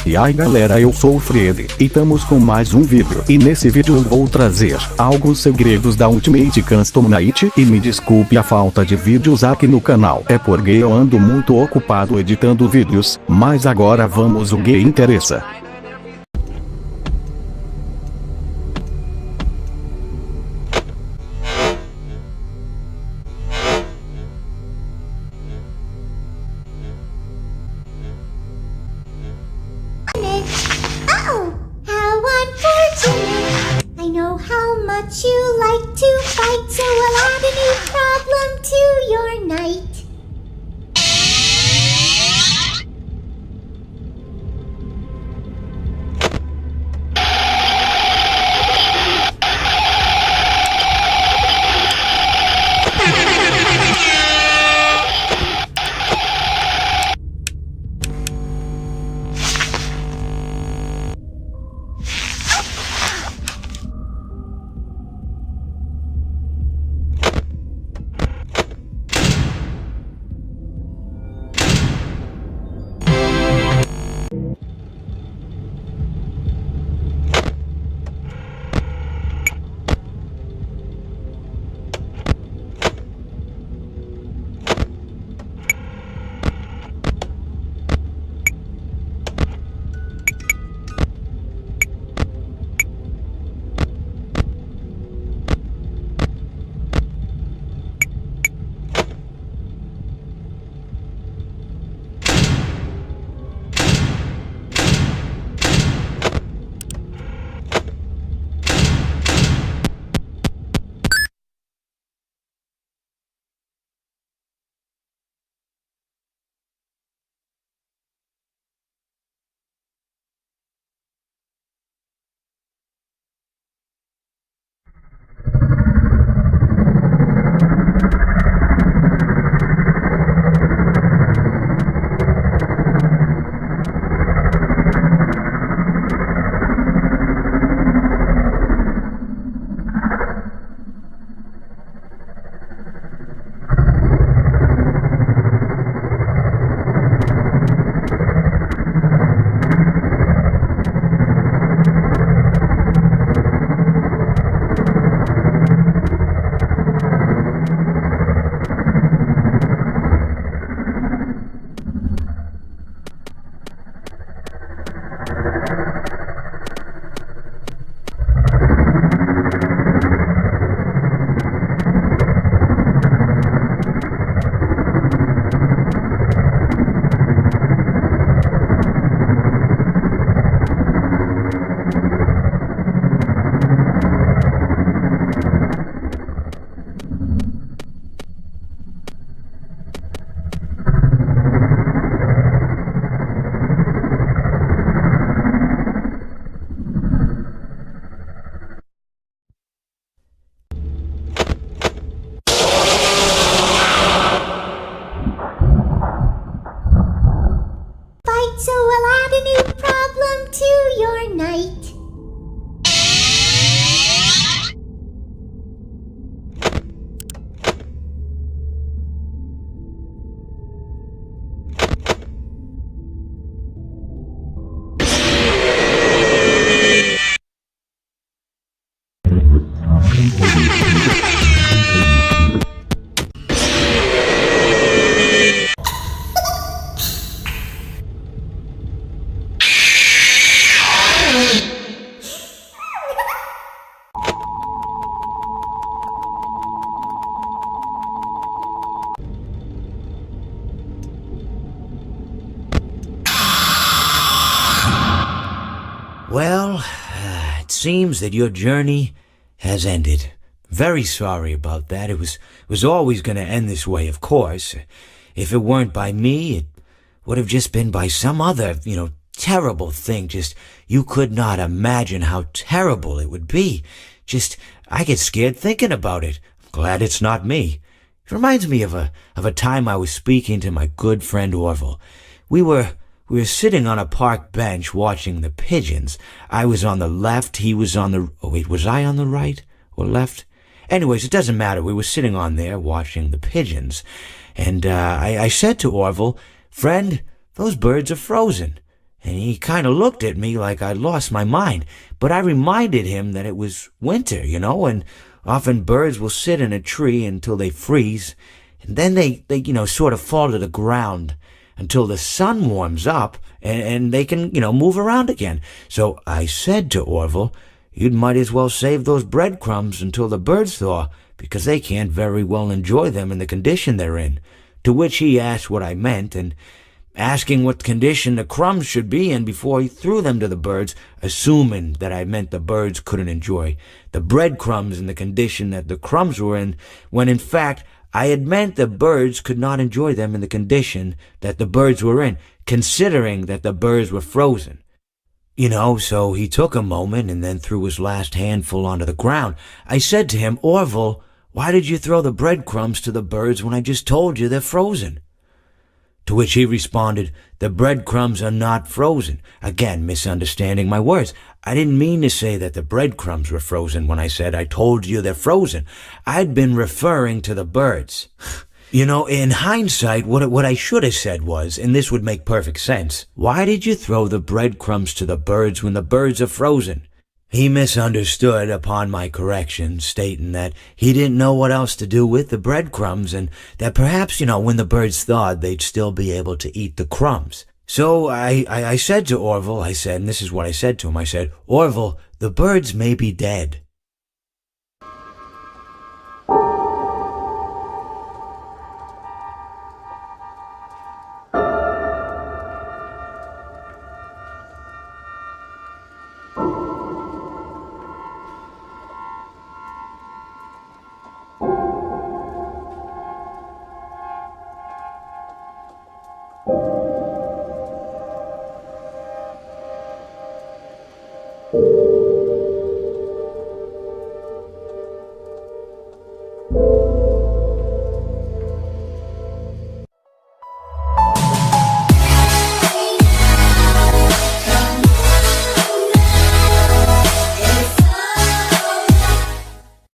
E aí galera, eu sou o Fred, e estamos com mais um vídeo, e nesse vídeo eu vou trazer alguns segredos da Ultimate Custom Nigth, e me desculpe a falta de vídeos aqui no canal, é porque eu ando muito ocupado editando vídeos, mas agora vamos o que interessa. Oh, how unfortunate. I know how much you like to fight, so I'll add a new problem to your night. So I'll add a new problem to your night. Well, it seems that your journey has ended. Very sorry about that. It was always going to end this way, of course. If it weren't by me, it would have just been by some other, terrible thing. Just, you could not imagine how terrible it would be. Just, I get scared thinking about it. I'm glad it's not me. It reminds me of a time I was speaking to my good friend Orville. We were sitting on a park bench watching the pigeons. I was on the left, he was on the... Oh, wait, was I on the right or left? Anyways, it doesn't matter. We were sitting on there watching the pigeons. And I said to Orville, "Friend, those birds are frozen." and he kind of looked at me like I'd lost my mind. But I reminded him that it was winter, and often birds will sit in a tree until they freeze, and then they sort of fall to the ground until the sun warms up and they can, move around again. So I said to Orville, "You might as well save those breadcrumbs until the birds thaw, because they can't very well enjoy them in the condition they're in." To which he asked what I meant, and asking what condition the crumbs should be in before he threw them to the birds, assuming that I meant the birds couldn't enjoy the breadcrumbs in the condition that the crumbs were in, when in fact I had meant the birds could not enjoy them in the condition that the birds were in, considering that the birds were frozen. So he took a moment and then threw his last handful onto the ground. I said to him, "Orville, why did you throw the breadcrumbs to the birds when I just told you they're frozen?" To which he responded, "The breadcrumbs are not frozen." Again, misunderstanding my words. I didn't mean to say that the breadcrumbs were frozen when I said I told you they're frozen. I'd been referring to the birds. In hindsight, what I should have said was, and this would make perfect sense, "Why did you throw the breadcrumbs to the birds when the birds are frozen?" He misunderstood upon my correction, stating that he didn't know what else to do with the breadcrumbs, and that perhaps, when the birds thawed, they'd still be able to eat the crumbs. So I said to Orville, and this is what I said to him, I said, "Orville, the birds may be dead."